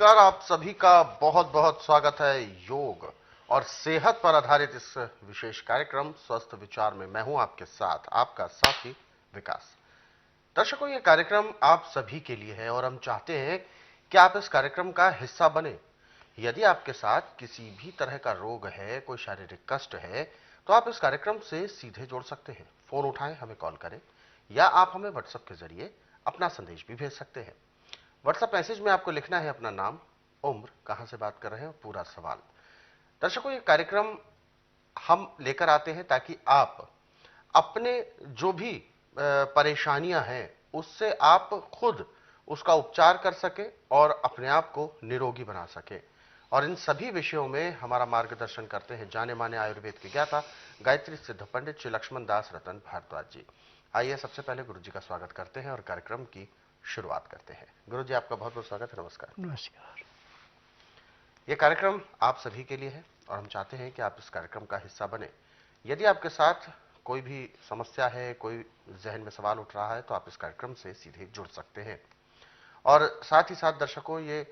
नमस्कार, आप सभी का बहुत बहुत स्वागत है योग और सेहत पर आधारित इस विशेष कार्यक्रम स्वस्थ विचार में। मैं हूं आपके साथ आपका साथी विकास। दर्शकों, यह कार्यक्रम आप सभी के लिए है और हम चाहते हैं कि आप इस कार्यक्रम का हिस्सा बने। यदि आपके साथ किसी भी तरह का रोग है, कोई शारीरिक कष्ट है, तो आप इस कार्यक्रम से सीधे जुड़ सकते हैं। फोन उठाएं, हमें कॉल करें या आप हमें व्हाट्सएप के जरिए अपना संदेश भी भेज सकते हैं। व्हाट्सएप मैसेज में आपको लिखना है अपना नाम, उम्र, कहां से बात कर रहे हैं और पूरा सवाल। दर्शकों, ये कार्यक्रम हम लेकर आते हैं ताकि आप अपने जो भी परेशानियां हैं उससे आप खुद उसका उपचार कर सके और अपने आप को निरोगी बना सके। और इन सभी विषयों में हमारा मार्गदर्शन करते हैं जाने माने आयुर्वेद के ज्ञाता गायत्री सिद्ध पंडित श्री लक्ष्मण दास रतन भारद्वाज जी। आइए सबसे पहले गुरु जी का स्वागत करते हैं और कार्यक्रम की शुरुआत करते हैं। गुरु जी, आपका बहुत बहुत स्वागत है। नमस्कार। नमस्कार। यह कार्यक्रम आप सभी के लिए है और हम चाहते हैं कि आप इस कार्यक्रम का हिस्सा बने। यदि आपके साथ कोई भी समस्या है, कोई जहन में सवाल उठ रहा है, तो आप इस कार्यक्रम से सीधे जुड़ सकते हैं। और साथ ही साथ दर्शकों, ये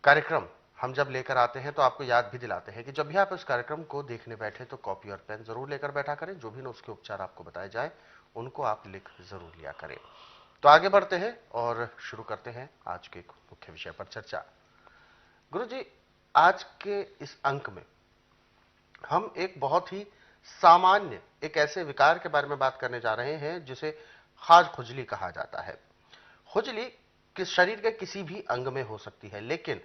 कार्यक्रम हम जब लेकर आते हैं तो आपको याद भी दिलाते हैं कि जब भी आप इस कार्यक्रम को देखने बैठे तो कॉपी और पेन जरूर लेकर बैठा करें। जो भी नुस्खे उपचार आपको बताए जाए उनको आप लिख जरूर लिया करें। तो आगे बढ़ते हैं और शुरू करते हैं आज के मुख्य विषय पर चर्चा। गुरु जी, आज के इस अंक में हम एक बहुत ही सामान्य एक ऐसे विकार के बारे में बात करने जा रहे हैं जिसे खाज खुजली कहा जाता है। खुजली किस शरीर के किसी भी अंग में हो सकती है, लेकिन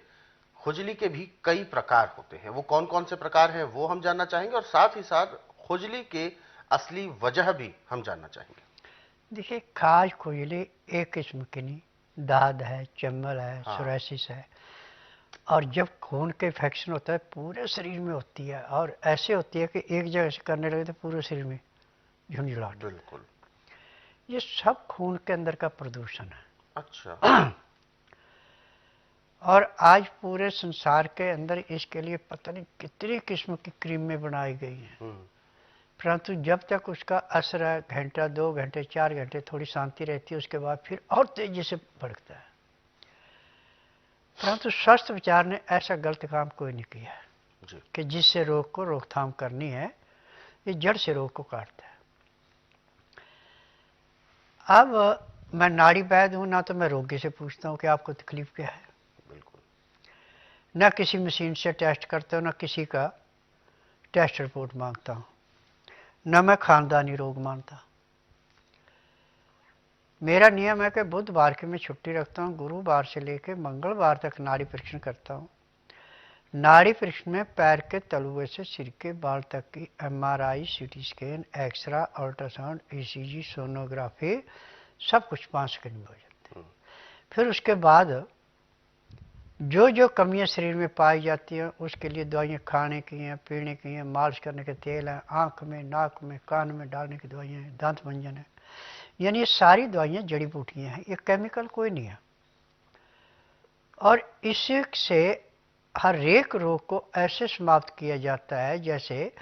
खुजली के भी कई प्रकार होते हैं। वो कौन कौन से प्रकार हैं वो हम जानना चाहेंगे और साथ ही साथ खुजली के असली वजह भी हम जानना चाहेंगे। देखिए, खाज खुजली एक किस्म की नहीं, दाद है, चम्बल है, हाँ, सोरासिस है। और जब खून के इन्फेक्शन होता है पूरे शरीर में होती है और ऐसे होती है कि एक जगह से करने लगे तो पूरे शरीर में झुंझुलाहट। बिल्कुल। ये सब खून के अंदर का प्रदूषण अच्छा। है। और आज पूरे संसार के अंदर इसके लिए पता नहीं कितनी किस्म की क्रीमें बनाई गई हैं, परंतु जब तक उसका असर है घंटा 2 घंटे 4 घंटे थोड़ी शांति रहती है, उसके बाद फिर और तेजी से भड़कता है। परंतु स्वस्थ विचार ने ऐसा गलत काम कोई नहीं किया है जी। कि जिससे रोग को रोकथाम करनी है, ये जड़ से रोग को काटता है। अब मैं नाड़ी वैद्य हूं ना, तो मैं रोगी से पूछता हूं कि आपको तकलीफ क्या है। बिल्कुल। ना किसी मशीन से टेस्ट करता हूं, ना किसी का टेस्ट रिपोर्ट मांगता हूं, न मैं खानदानी रोग मानता। मेरा नियम है कि बुधवार की मैं छुट्टी रखता हूँ, गुरुवार से लेकर मंगलवार तक नाड़ी परीक्षण करता हूँ। नाड़ी परीक्षण में पैर के तलुए से सिर के बाल तक की MRI, CT scan, x-ray, ultrasound, ECG, sonography, सब कुछ 5 सेकंड में हो जाते हैं। फिर उसके बाद जो जो कमियां शरीर में पाई जाती हैं उसके लिए दवाइयाँ खाने की हैं, पीने की हैं, मालिश करने के तेल हैं, आँख में, नाक में, कान में डालने की दवाइयाँ हैं, दांत मंजन है। यानी ये सारी दवाइयाँ जड़ी बूटियाँ हैं, ये केमिकल कोई नहीं है। और इसी से हर एक रोग को ऐसे समाप्त किया जाता है जैसे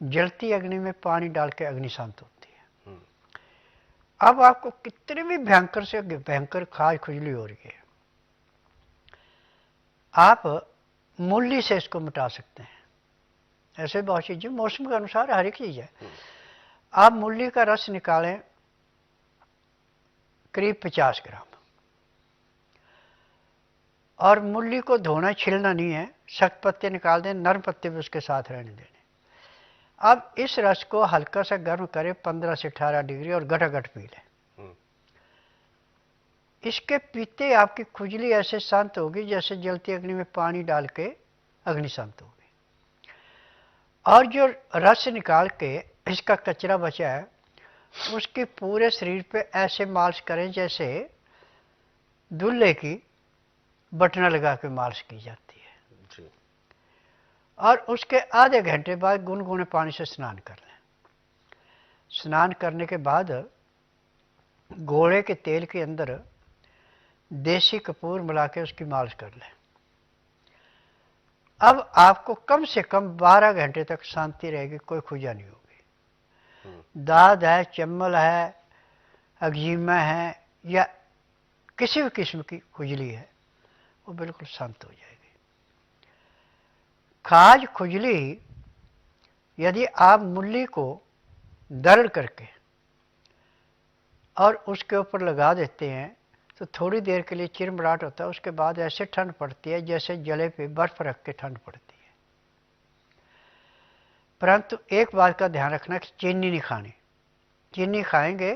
जलती अग्नि में पानी डाल के अग्नि शांत होती है। अब आपको कितने भी भयंकर से भयंकर खाज खुजली हो रही है, आप मूली से इसको मिटा सकते हैं। ऐसे बहुत चीजें मौसम के अनुसार हर एक चीज है। आप मूली का रस निकालें करीब 50 ग्राम, और मूली को धोना छिलना नहीं है, सख्त पत्ते निकाल दें, नरम पत्ते भी उसके साथ रहने देने। अब इस रस को हल्का सा गर्म करें 15 से 18 डिग्री और गटागट पी लें। इसके पीते आपकी खुजली ऐसे शांत होगी जैसे जलती अग्नि में पानी डाल के अग्नि शांत होगी। और जो रस निकाल के इसका कचरा बचा है उसके पूरे शरीर पे ऐसे मालिश करें जैसे दूल्हे की बटना लगा के मालिश की जाती है जी। और उसके आधे घंटे बाद गुनगुने पानी से स्नान कर लें। स्नान करने के बाद घोड़े के तेल के अंदर देसी कपूर मिला के उसकी मालिश कर लें। अब आपको कम से कम 12 घंटे तक शांति रहेगी, कोई खुजा नहीं होगी। दाद है, चम्बल है, अग्जिमा है या किसी भी किस्म की खुजली है, वो बिल्कुल शांत हो जाएगी। खाज खुजली यदि आप मूली को दरड़ करके और उसके ऊपर लगा देते हैं तो थोड़ी देर के लिए चिरमराट होता है, उसके बाद ऐसे ठंड पड़ती है जैसे जले पे बर्फ रख के ठंड पड़ती है। परंतु एक बात का ध्यान रखना कि चीनी नहीं खानी, चीनी खाएंगे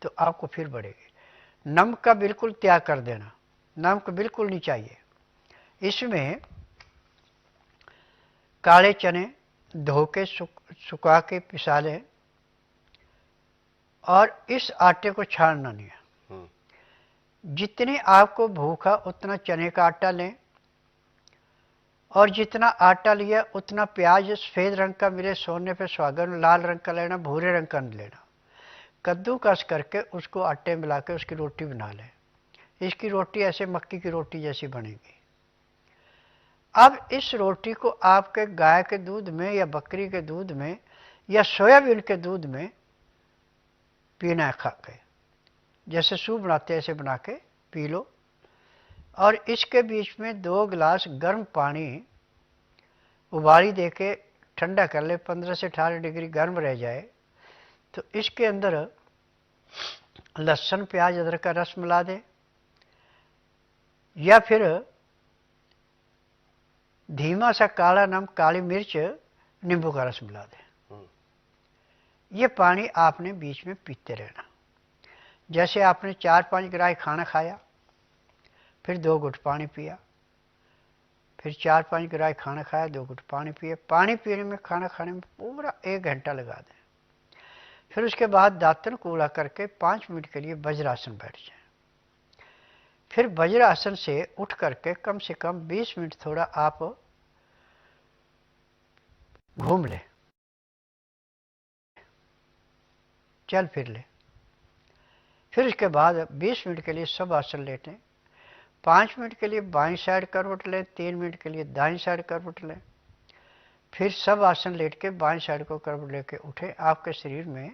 तो आपको फिर बढ़ेगी। नमक का बिल्कुल त्याग कर देना, नमक बिल्कुल नहीं चाहिए। इसमें काले चने धो के सुखा के पिसा लें और इस आटे को छानना नहीं है। जितनी आपको भूख है उतना चने का आटा लें और जितना आटा लिया उतना प्याज सफेद रंग का मिले सोने पे सुहागन, लाल रंग का लेना, भूरे रंग का नहीं लेना। कद्दूकस करके उसको आटे मिला के उसकी रोटी बना लें। इसकी रोटी ऐसे मक्की की रोटी जैसी बनेगी। अब इस रोटी को आपके गाय के दूध में या बकरी के दूध में या सोयाबीन के दूध में पीना है खा के, जैसे सूप बनाते हैं ऐसे बना के पी लो। और इसके बीच में 2 गिलास गर्म पानी उबाली दे के ठंडा कर ले, 15 से 18 डिग्री गर्म रह जाए तो इसके अंदर लहसुन प्याज अदरक का रस मिला दें या फिर धीमा सा काला नमक, काली मिर्च, नींबू का रस मिला दें। ये पानी आपने बीच में पीते रहना। जैसे आपने 4-5 ग्रास खाना खाया, फिर 2 घुट पानी पिया, फिर 4-5 ग्रास खाना खाया, 2 घुट पानी पिए। पानी पीने में, खाना खाने में पूरा 1 घंटा लगा दें। फिर उसके बाद दातन कूड़ा करके 5 मिनट के लिए वज्रासन बैठ जाए। फिर वज्रासन से उठ करके कम से कम 20 मिनट थोड़ा आप घूम ले, चल फिर ले। फिर उसके बाद 20 मिनट के लिए सब आसन लेटें। 5 मिनट के लिए बाईं साइड करवट लें, 3 मिनट के लिए दाईं साइड करवट लें। फिर सब आसन लेट के बाईं साइड को करवट लेके उठे। आपके शरीर में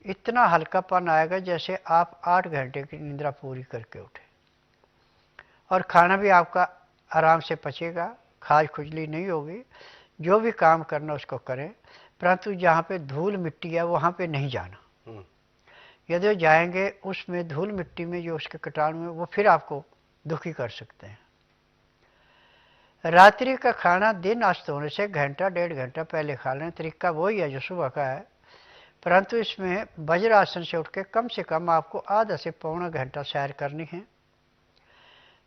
इतना हल्कापन आएगा जैसे आप 8 घंटे की निद्रा पूरी करके उठे। और खाना भी आपका आराम से पचेगा, खाज खुजली नहीं होगी। जो भी काम करना उसको करें, परंतु जहाँ पे धूल मिट्टी है वहाँ पे नहीं जाना। यदि जाएंगे उसमें धूल मिट्टी में जो उसके कीटाणु में, वो फिर आपको दुखी कर सकते हैं। रात्रि का खाना दिन अस्त होने से घंटा 1.5 घंटा पहले खा लें। तरीका वही है जो सुबह का है, परंतु इसमें वज्रासन से उठ के कम से कम आपको आधा से पौना घंटा सैर करनी है।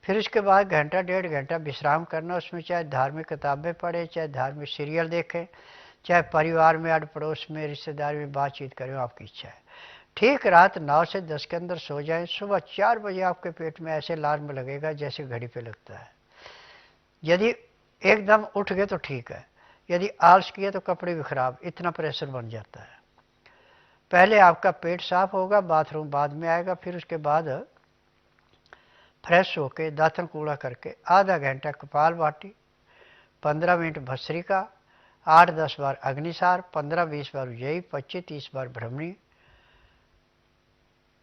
फिर उसके बाद घंटा 1.5 घंटा विश्राम करना। उसमें चाहे धार्मिक किताबें पढ़ें, चाहे धार्मिक सीरियल देखें, चाहे परिवार में, अड़ पड़ोस में, रिश्तेदारी में बातचीत करें, आपकी इच्छा है। ठीक रात 9 से 10 के अंदर सो जाएं। सुबह 4 बजे आपके पेट में ऐसे अलार्म लगेगा जैसे घड़ी पे लगता है। यदि एकदम उठ गए तो ठीक है, यदि आलस किए तो कपड़े भी खराब, इतना प्रेशर बन जाता है। पहले आपका पेट साफ होगा, बाथरूम बाद में आएगा। फिर उसके बाद फ्रेश होके दातन कूड़ा करके आधा घंटा कपालभाति, 15 मिनट भस्त्रिका, 8-10 बार अग्निसार, 15-20 बार उज्जयी, 25-30 बार भ्रमणी,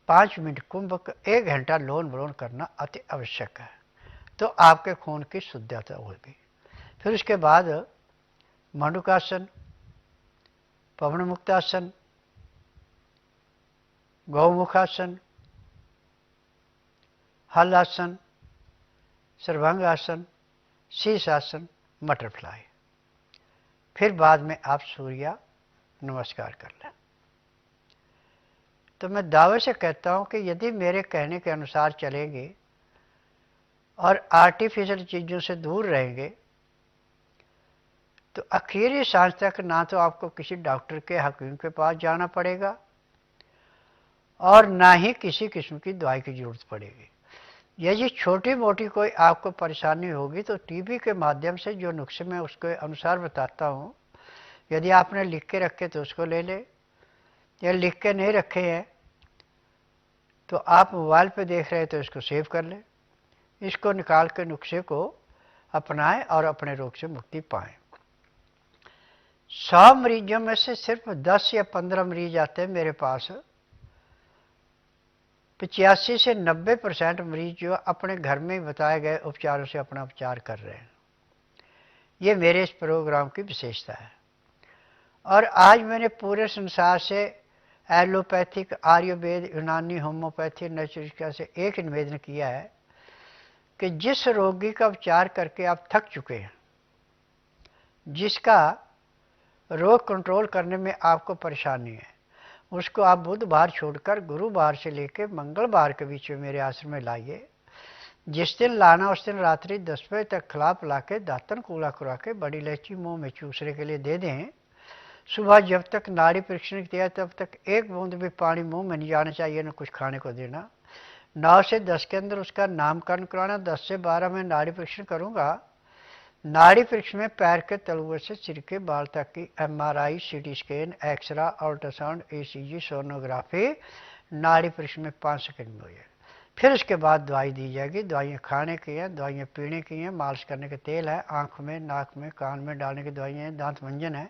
5 मिनट कुंभक, 1 घंटा लोन वलोन करना अति आवश्यक है। तो आपके खून की शुद्धता होगी। फिर उसके बाद मंडूकासन, पवन मुक्तासन, गौमुखासन, हलासन, सर्वांगासन, शीर्षासन, बटरफ्लाई। फिर बाद में आप सूर्य नमस्कार कर लें। तो मैं दावे से कहता हूं कि यदि मेरे कहने के अनुसार चलेंगे और आर्टिफिशियल चीज़ों से दूर रहेंगे तो आखिरी सांस तक ना तो आपको किसी डॉक्टर के, हकीम के पास जाना पड़ेगा और ना ही किसी किस्म की दवाई की जरूरत पड़ेगी। यदि छोटी मोटी कोई आपको परेशानी होगी तो टीवी के माध्यम से जो नुस्खे मैं उसके अनुसार बताता हूँ, यदि आपने लिख के रखे तो उसको ले ले, या लिख के नहीं रखे हैं तो आप मोबाइल पे देख रहे हैं तो इसको सेव कर लें। इसको निकाल के नुस्खे को अपनाएं और अपने रोग से मुक्ति पाएं। 100 मरीजों में से सिर्फ 10 या 15 मरीज आते हैं मेरे पास 85 से 90% मरीज जो अपने घर में ही बताए गए उपचारों से अपना उपचार कर रहे हैं। ये मेरे इस प्रोग्राम की विशेषता है। और आज मैंने पूरे संसार से एलोपैथिक, आयुर्वेद, यूनानी, होम्योपैथी, नेचुरोपैथी से एक निवेदन किया है कि जिस रोगी का उपचार करके आप थक चुके हैं, जिसका रोग कंट्रोल करने में आपको परेशानी है, उसको आप बुधवार छोड़कर गुरुवार से लेकर मंगलवार के बीच में मेरे आश्रम में लाइए। जिस दिन लाना उस दिन रात्रि 10 बजे तक खिला पिला के दातन कूला करा के बड़ी इलायची मुंह में चूसने के लिए दे दें। सुबह जब तक नाड़ी परीक्षण किया तब तक एक बूंद भी पानी मुंह में नहीं जाना चाहिए, न कुछ खाने को देना। 9 से 10 के अंदर उसका नामकरण कराना। 10 से 12 में नाड़ी परीक्षण करूंगा। नाड़ी परीक्षण में पैर के तलुए से सिर के बाल तक की MRI, CT scan, x-ray, ultrasound, ECG, sonography नाड़ी परीक्षण में 5 सेकंड में हो जाएगा। फिर उसके बाद दवाई दी जाएगी। दवाइयाँ खाने की हैं, दवाइयाँ पीने की हैं, मालिश करने के तेल है, आँख में, नाक में, कान में डालने की दवाइयाँ हैं, दांत मंजन है,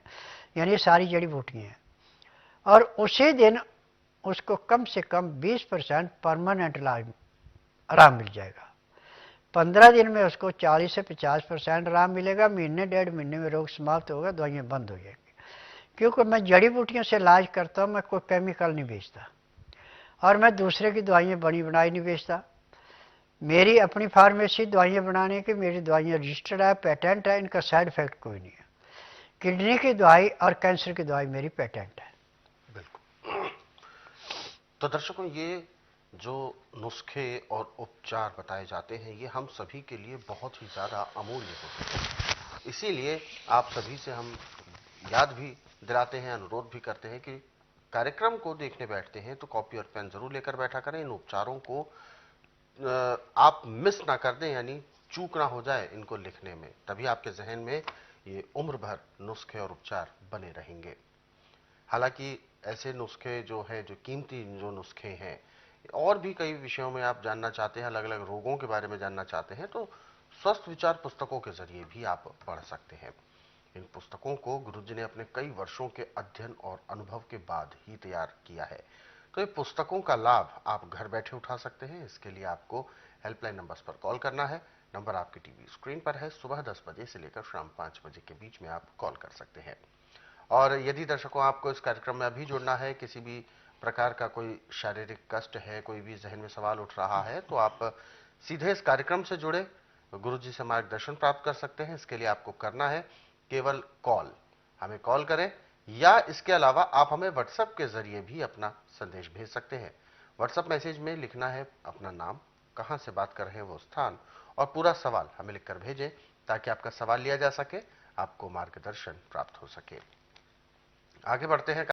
यानी ये सारी जड़ी बूटियाँ हैं। और उसी दिन उसको कम से कम 20% परमानेंट इलाज आराम मिल जाएगा। 15 दिन में उसको 40 से 50% आराम मिलेगा। महीने 1.5 महीने में रोग समाप्त होगा, दवाइयाँ बंद हो जाएंगी। क्योंकि मैं जड़ी बूटियों से इलाज करता हूँ, मैं कोई केमिकल नहीं बेचता और मैं दूसरे की दवाइयाँ बनी बनाई नहीं बेचता। मेरी अपनी फार्मेसी दवाइयाँ बनाने की, मेरी दवाइयाँ रजिस्टर्ड है, पेटेंट है, इनका साइड इफेक्ट कोई नहीं है। किडनी की दवाई और कैंसर की दवाई मेरी पेटेंट है। बिल्कुल। तो दर्शकों, ये जो नुस्खे और उपचार बताए जाते हैं ये हम सभी के लिए बहुत ही ज़्यादा अमूल्य होते हैं। इसीलिए आप सभी से हम याद भी दिलाते हैं, अनुरोध भी करते हैं कि कार्यक्रम को देखने बैठते हैं तो कॉपी और पेन जरूर लेकर बैठा करें। इन उपचारों को आप मिस ना कर दें, यानी चूक ना हो जाए इनको लिखने में, तभी आपके जहन में ये उम्र भर नुस्खे और उपचार बने रहेंगे। हालांकि ऐसे नुस्खे जो हैं, जो कीमती जो नुस्खे हैं, और भी कई विषयों में आप जानना चाहते हैं, अलग अलग रोगों के बारे में जानना चाहते हैं, तो स्वस्थ विचार पुस्तकों के जरिए भी आप पढ़ सकते हैं। इन पुस्तकों को गुरुजी ने अपने कई वर्षों के अध्ययन और अनुभव के बाद ही तैयार किया है। तो ये पुस्तकों का लाभ आप घर बैठे उठा सकते हैं। इसके लिए आपको हेल्पलाइन नंबर्स पर कॉल करना है। नंबर आपकी टीवी स्क्रीन पर है। सुबह 10 बजे से लेकर शाम 5 बजे के बीच में आप कॉल कर सकते हैं। और यदि दर्शकों आपको इस कार्यक्रम में अभी जुड़ना है, किसी भी प्रकार का कोई शारीरिक कष्ट है, कोई भी जहन में सवाल उठ रहा है, तो आप सीधे इस कार्यक्रम से जुड़े गुरुजी से मार्गदर्शन प्राप्त कर सकते हैं। इसके लिए आपको करना है केवल कॉल, हमें कॉल करें, या इसके अलावा आप हमें व्हाट्सएप के जरिए भी अपना संदेश भेज सकते हैं। व्हाट्सएप मैसेज में लिखना है अपना नाम, कहां से बात कर रहे हैं वो स्थान, और पूरा सवाल हमें लिखकर भेजें ताकि आपका सवाल लिया जा सके, आपको मार्गदर्शन प्राप्त हो सके। आगे बढ़ते हैं।